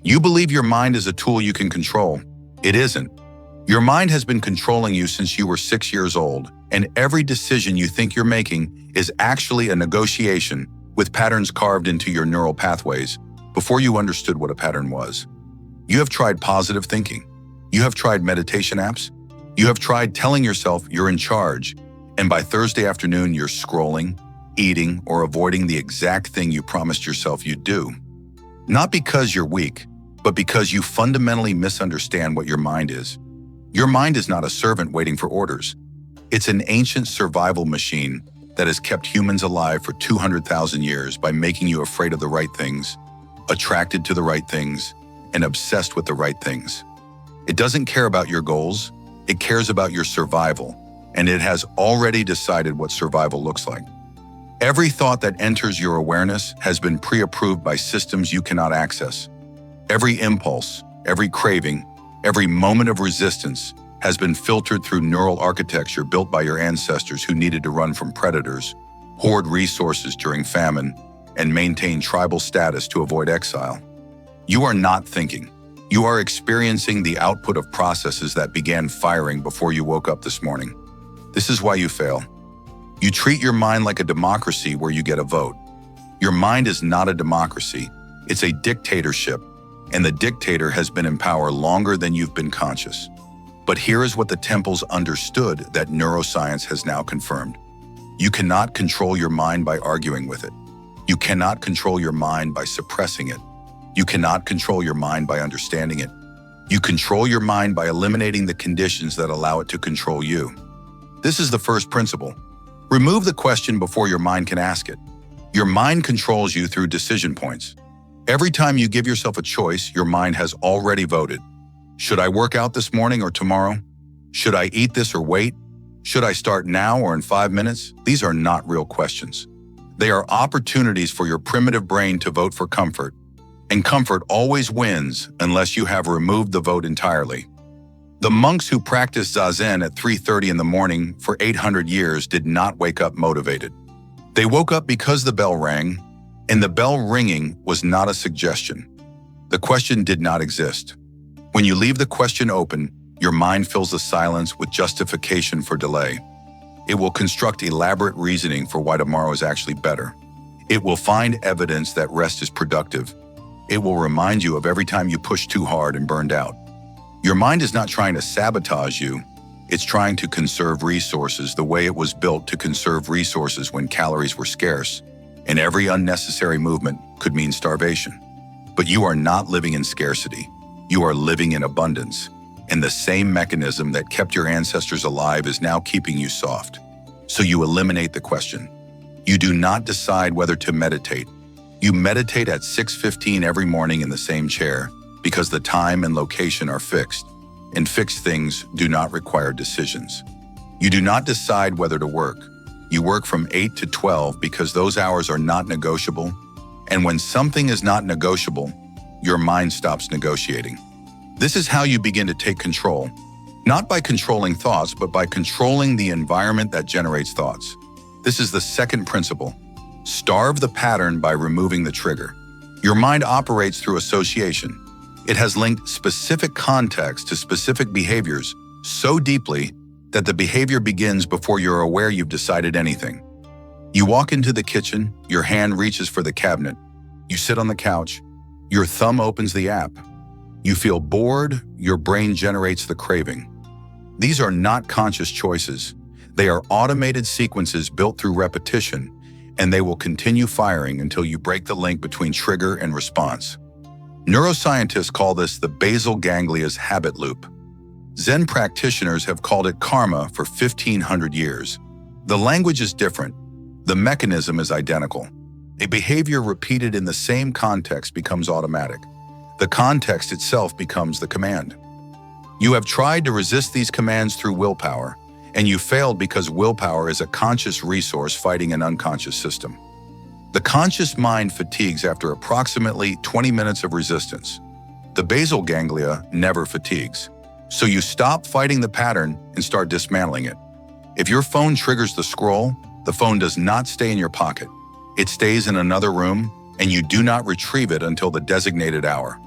You believe your mind is a tool you can control. It isn't. Your mind has been controlling you since you were 6 years old, and every decision you think you're making is actually a negotiation with patterns carved into your neural pathways before you understood what a pattern was. You have tried positive thinking. You have tried meditation apps. You have tried telling yourself you're in charge, and by Thursday afternoon you're scrolling, eating, or avoiding the exact thing you promised yourself you'd do. Not because you're weak, but because you fundamentally misunderstand what your mind is. Your mind is not a servant waiting for orders. It's an ancient survival machine that has kept humans alive for 200,000 years by making you afraid of the right things, attracted to the right things, and obsessed with the right things. It doesn't care about your goals, it cares about your survival, and it has already decided what survival looks like. Every thought that enters your awareness has been pre-approved by systems you cannot access. Every impulse, every craving, every moment of resistance has been filtered through neural architecture built by your ancestors who needed to run from predators, hoard resources during famine, and maintain tribal status to avoid exile. You are not thinking. You are experiencing the output of processes that began firing before you woke up this morning. This is why you fail. You treat your mind like a democracy where you get a vote. Your mind is not a democracy. It's a dictatorship, and the dictator has been in power longer than you've been conscious. But here is what the temples understood that neuroscience has now confirmed. You cannot control your mind by arguing with it. You cannot control your mind by suppressing it. You cannot control your mind by understanding it. You control your mind by eliminating the conditions that allow it to control you. This is the first principle. Remove the question before your mind can ask it. Your mind controls you through decision points. Every time you give yourself a choice, your mind has already voted. Should I work out this morning or tomorrow? Should I eat this or wait? Should I start now or in 5 minutes? These are not real questions. They are opportunities for your primitive brain to vote for comfort. And comfort always wins unless you have removed the vote entirely. The monks who practiced Zazen at 3:30 in the morning for 800 years did not wake up motivated. They woke up because the bell rang, and the bell ringing was not a suggestion. The question did not exist. When you leave the question open, your mind fills the silence with justification for delay. It will construct elaborate reasoning for why tomorrow is actually better. It will find evidence that rest is productive. It will remind you of every time you pushed too hard and burned out. Your mind is not trying to sabotage you. It's trying to conserve resources the way it was built to conserve resources when calories were scarce, and every unnecessary movement could mean starvation. But you are not living in scarcity. You are living in abundance, and the same mechanism that kept your ancestors alive is now keeping you soft. So you eliminate the question. You do not decide whether to meditate. You meditate at 6:15 every morning in the same chair because the time and location are fixed, and fixed things do not require decisions. You do not decide whether to work. You work from 8 to 12 because those hours are not negotiable, and when something is not negotiable, your mind stops negotiating. This is how you begin to take control, not by controlling thoughts, but by controlling the environment that generates thoughts. This is the second principle. Starve the pattern by removing the trigger. Your mind operates through association. It has linked specific context to specific behaviors so deeply that the behavior begins before you're aware you've decided anything. You walk into the kitchen, your hand reaches for the cabinet. You sit on the couch, your thumb opens the app. You feel bored, your brain generates the craving. These are not conscious choices. They are automated sequences built through repetition, and they will continue firing until you break the link between trigger and response. Neuroscientists call this the basal ganglia's habit loop. Zen practitioners have called it karma for 1,500 years. The language is different. The mechanism is identical. A behavior repeated in the same context becomes automatic. The context itself becomes the command. You have tried to resist these commands through willpower, and you failed because willpower is a conscious resource fighting an unconscious system. The conscious mind fatigues after approximately 20 minutes of resistance. The basal ganglia never fatigues. So you stop fighting the pattern and start dismantling it. If your phone triggers the scroll, the phone does not stay in your pocket. It stays in another room, and you do not retrieve it until the designated hour.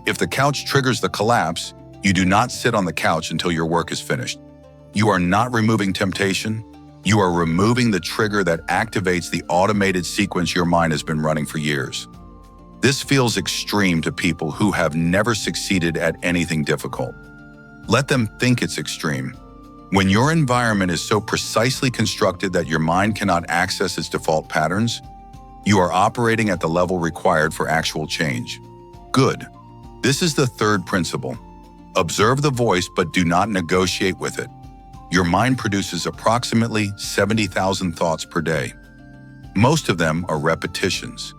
If the couch triggers the collapse, you do not sit on the couch until your work is finished. You are not removing temptation. You are removing the trigger that activates the automated sequence your mind has been running for years. This feels extreme to people who have never succeeded at anything difficult. Let them think it's extreme. When your environment is so precisely constructed that your mind cannot access its default patterns, you are operating at the level required for actual change. Good. This is the third principle. Observe the voice, but do not negotiate with it. Your mind produces approximately 70,000 thoughts per day. Most of them are repetitions.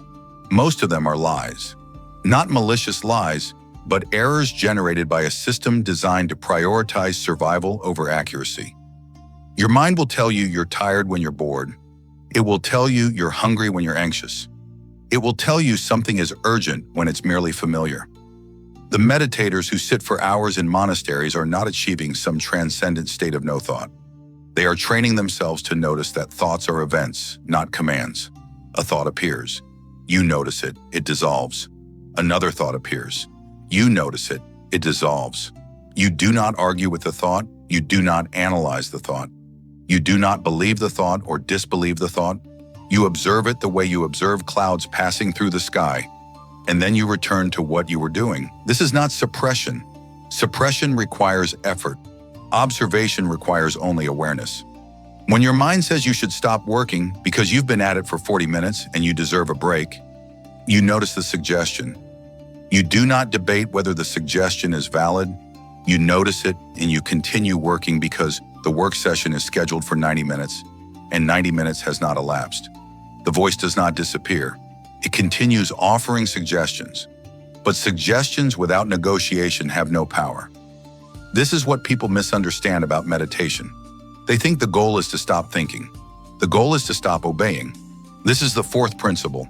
Most of them are lies. Not malicious lies, but errors generated by a system designed to prioritize survival over accuracy. Your mind will tell you you're tired when you're bored. It will tell you you're hungry when you're anxious. It will tell you something is urgent when it's merely familiar. The meditators who sit for hours in monasteries are not achieving some transcendent state of no thought. They are training themselves to notice that thoughts are events, not commands. A thought appears. You notice it, it dissolves. Another thought appears. You notice it, it dissolves. You do not argue with the thought. You do not analyze the thought. You do not believe the thought or disbelieve the thought. You observe it the way you observe clouds passing through the sky, and then you return to what you were doing. This is not suppression. Suppression requires effort. Observation requires only awareness. When your mind says you should stop working because you've been at it for 40 minutes and you deserve a break, you notice the suggestion. You do not debate whether the suggestion is valid. You notice it and you continue working because the work session is scheduled for 90 minutes and 90 minutes has not elapsed. The voice does not disappear. It continues offering suggestions. But suggestions without negotiation have no power. This is what people misunderstand about meditation. They think the goal is to stop thinking. The goal is to stop obeying. This is the fourth principle.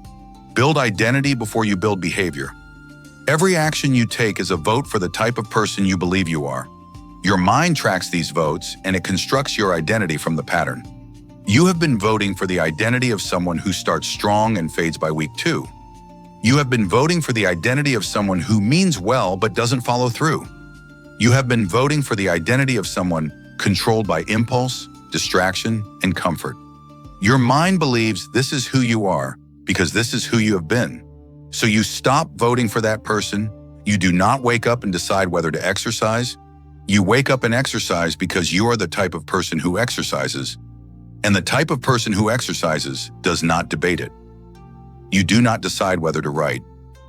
Build identity before you build behavior. Every action you take is a vote for the type of person you believe you are. Your mind tracks these votes and it constructs your identity from the pattern. You have been voting for the identity of someone who starts strong and fades by week 2. You have been voting for the identity of someone who means well but doesn't follow through. You have been voting for the identity of someone controlled by impulse, distraction, and comfort. Your mind believes this is who you are because this is who you have been. So you stop voting for that person. You do not wake up and decide whether to exercise. You wake up and exercise because you are the type of person who exercises, and the type of person who exercises does not debate it. You do not decide whether to write.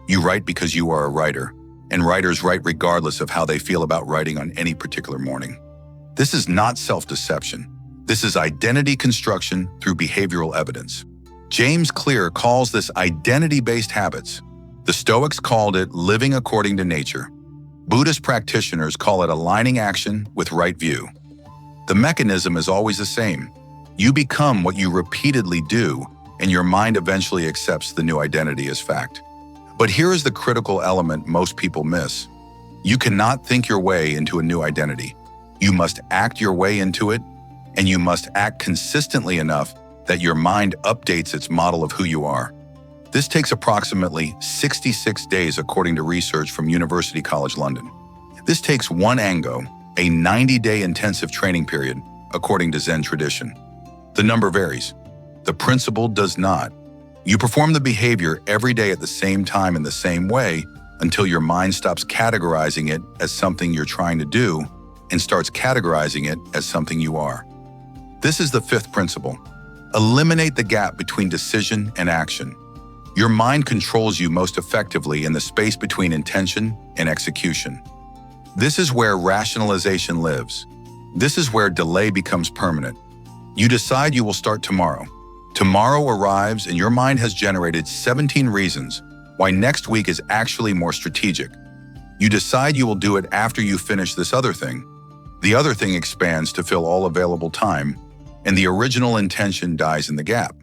You write because you are a writer, and writers write regardless of how they feel about writing on any particular morning. This is not self-deception. This is identity construction through behavioral evidence. James Clear calls this identity-based habits. The Stoics called it living according to nature. Buddhist practitioners call it aligning action with right view. The mechanism is always the same. You become what you repeatedly do, and your mind eventually accepts the new identity as fact. But here is the critical element most people miss. You cannot think your way into a new identity. You must act your way into it, and you must act consistently enough that your mind updates its model of who you are. This takes approximately 66 days according to research from University College London. This takes one ango, a 90-day intensive training period, according to Zen tradition. The number varies. The principle does not. You perform the behavior every day at the same time in the same way until your mind stops categorizing it as something you're trying to do and starts categorizing it as something you are. This is the fifth principle. Eliminate the gap between decision and action. Your mind controls you most effectively in the space between intention and execution. This is where rationalization lives. This is where delay becomes permanent. You decide you will start tomorrow. Tomorrow arrives and your mind has generated 17 reasons why next week is actually more strategic. You decide you will do it after you finish this other thing. The other thing expands to fill all available time, and the original intention dies in the gap.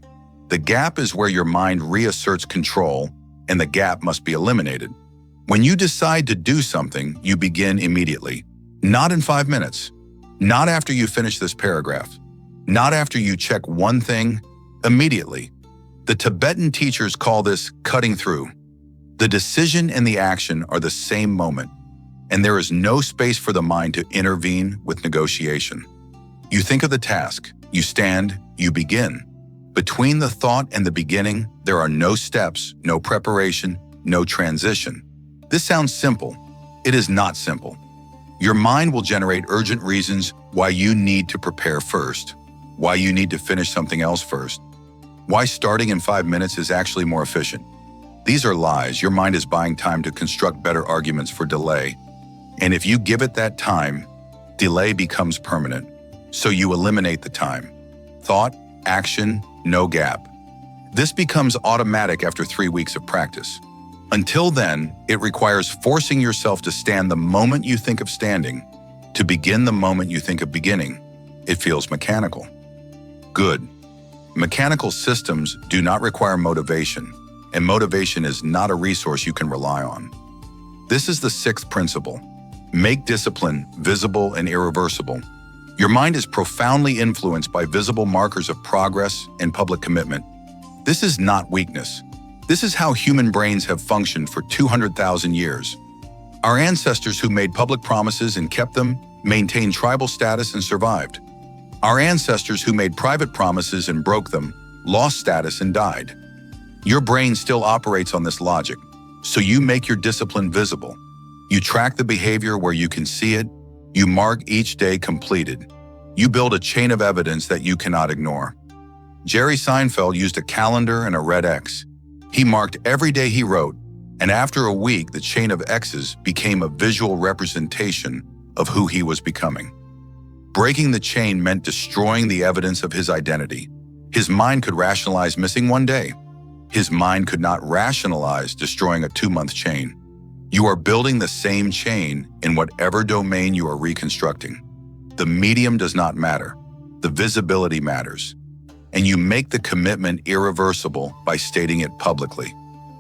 The gap is where your mind reasserts control, and the gap must be eliminated. When you decide to do something, you begin immediately. Not in 5 minutes. Not after you finish this paragraph. Not after you check one thing. Immediately. The Tibetan teachers call this cutting through. The decision and the action are the same moment, and there is no space for the mind to intervene with negotiation. You think of the task, you stand, you begin. Between the thought and the beginning, there are no steps, no preparation, no transition. This sounds simple. It is not simple. Your mind will generate urgent reasons why you need to prepare first, why you need to finish something else first, why starting in 5 minutes is actually more efficient. These are lies. Your mind is buying time to construct better arguments for delay. And if you give it that time, delay becomes permanent. So you eliminate the time. Thought, action, no gap. This becomes automatic after 3 weeks of practice. Until then, it requires forcing yourself to stand the moment you think of standing, to begin the moment you think of beginning. It feels mechanical. Good. Mechanical systems do not require motivation, and motivation is not a resource you can rely on. This is the 6th principle. Make discipline visible and irreversible. Your mind is profoundly influenced by visible markers of progress and public commitment. This is not weakness. This is how human brains have functioned for 200,000 years. Our ancestors who made public promises and kept them maintained tribal status and survived. Our ancestors who made private promises and broke them lost status and died. Your brain still operates on this logic, so you make your discipline visible. You track the behavior where you can see it. You mark each day completed. You build a chain of evidence that you cannot ignore. Jerry Seinfeld used a calendar and a red X. He marked every day he wrote, and after a week, the chain of X's became a visual representation of who he was becoming. Breaking the chain meant destroying the evidence of his identity. His mind could rationalize missing one day. His mind could not rationalize destroying a 2-month chain. You are building the same chain in whatever domain you are reconstructing. The medium does not matter. The visibility matters. And you make the commitment irreversible by stating it publicly.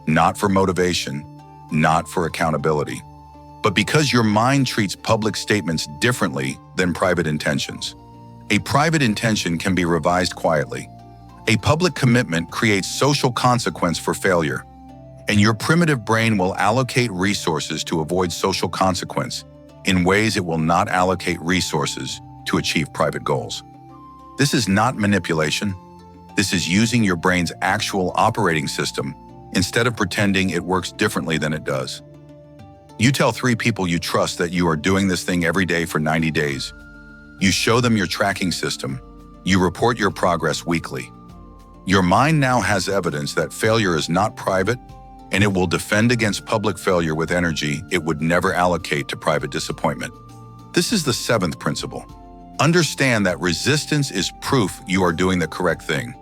Not for motivation, not for accountability, but because your mind treats public statements differently than private intentions. A private intention can be revised quietly. A public commitment creates social consequence for failure, and your primitive brain will allocate resources to avoid social consequence in ways it will not allocate resources to achieve private goals. This is not manipulation. This is using your brain's actual operating system instead of pretending it works differently than it does. You tell 3 people you trust that you are doing this thing every day for 90 days. You show them your tracking system. You report your progress weekly. Your mind now has evidence that failure is not private, and it will defend against public failure with energy it would never allocate to private disappointment. This is the 7th principle. Understand that resistance is proof you are doing the correct thing.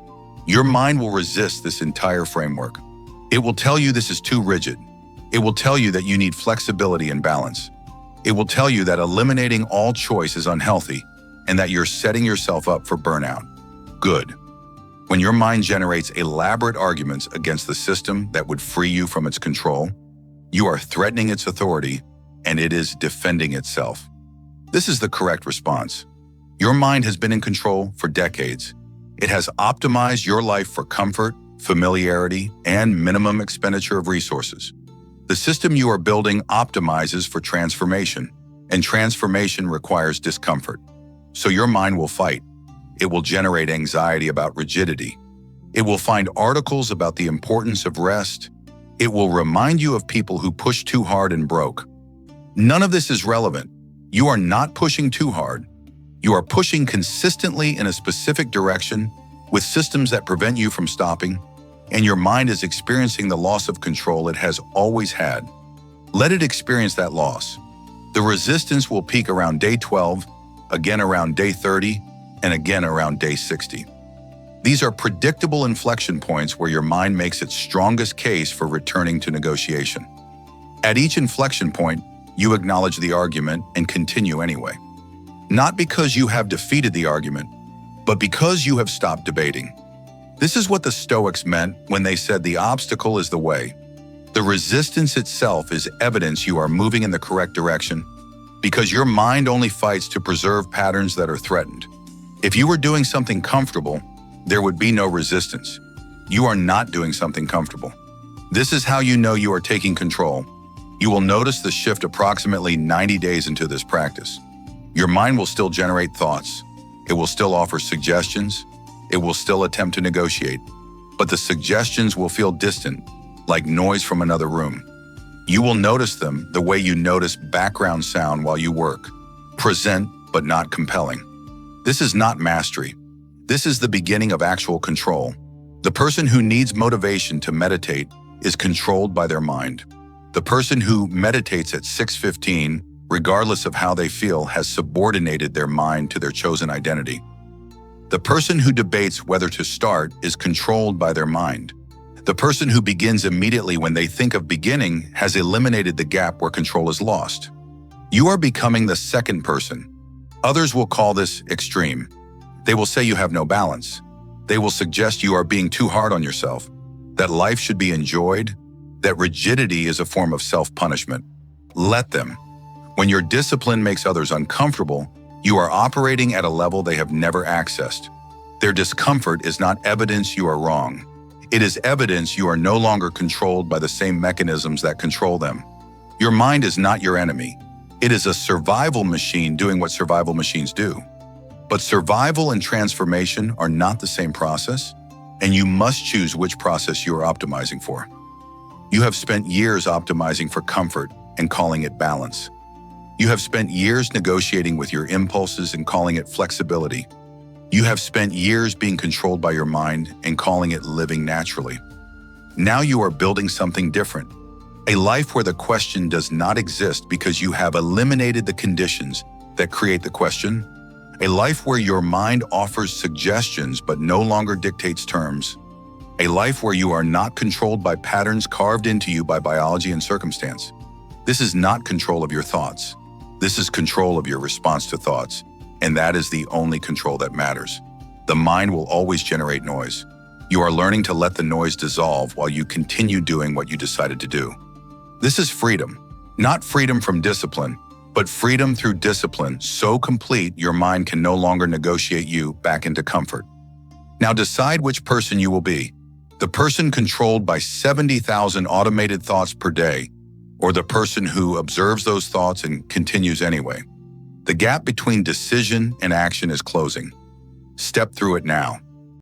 Your mind will resist this entire framework. It will tell you this is too rigid. It will tell you that you need flexibility and balance. It will tell you that eliminating all choice is unhealthy and that you're setting yourself up for burnout. Good. When your mind generates elaborate arguments against the system that would free you from its control, you are threatening its authority and it is defending itself. This is the correct response. Your mind has been in control for decades. It has optimized your life for comfort, familiarity, and minimum expenditure of resources. The system you are building optimizes for transformation, and transformation requires discomfort. So your mind will fight. It will generate anxiety about rigidity. It will find articles about the importance of rest. It will remind you of people who pushed too hard and broke. None of this is relevant. You are not pushing too hard. You are pushing consistently in a specific direction with systems that prevent you from stopping, and your mind is experiencing the loss of control it has always had. Let it experience that loss. The resistance will peak around day 12, again around day 30, and again around day 60. These are predictable inflection points where your mind makes its strongest case for returning to negotiation. At each inflection point, you acknowledge the argument and continue anyway. Not because you have defeated the argument, but because you have stopped debating. This is what the Stoics meant when they said the obstacle is the way. The resistance itself is evidence you are moving in the correct direction because your mind only fights to preserve patterns that are threatened. If you were doing something comfortable, there would be no resistance. You are not doing something comfortable. This is how you know you are taking control. You will notice the shift approximately 90 days into this practice. Your mind will still generate thoughts. It will still offer suggestions. It will still attempt to negotiate. But the suggestions will feel distant, like noise from another room. You will notice them the way you notice background sound while you work. Present, but not compelling. This is not mastery. This is the beginning of actual control. The person who needs motivation to meditate is controlled by their mind. The person who meditates at 6:15, regardless of how they feel, has subordinated their mind to their chosen identity. The person who debates whether to start is controlled by their mind. The person who begins immediately when they think of beginning has eliminated the gap where control is lost. You are becoming the second person. Others will call this extreme. They will say you have no balance. They will suggest you are being too hard on yourself, that life should be enjoyed, that rigidity is a form of self-punishment. Let them. When your discipline makes others uncomfortable, you are operating at a level they have never accessed. Their discomfort is not evidence you are wrong. It is evidence you are no longer controlled by the same mechanisms that control them. Your mind is not your enemy. It is a survival machine doing what survival machines do. But survival and transformation are not the same process, and you must choose which process you are optimizing for. You have spent years optimizing for comfort and calling it balance. You have spent years negotiating with your impulses and calling it flexibility. You have spent years being controlled by your mind and calling it living naturally. Now you are building something different. A life where the question does not exist because you have eliminated the conditions that create the question. A life where your mind offers suggestions but no longer dictates terms. A life where you are not controlled by patterns carved into you by biology and circumstance. This is not control of your thoughts. This is control of your response to thoughts, and that is the only control that matters. The mind will always generate noise. You are learning to let the noise dissolve while you continue doing what you decided to do. This is freedom, not freedom from discipline, but freedom through discipline so complete your mind can no longer negotiate you back into comfort. Now decide which person you will be. The person controlled by 70,000 automated thoughts per day, or the person who observes those thoughts and continues anyway. The gap between decision and action is closing. Step through it now.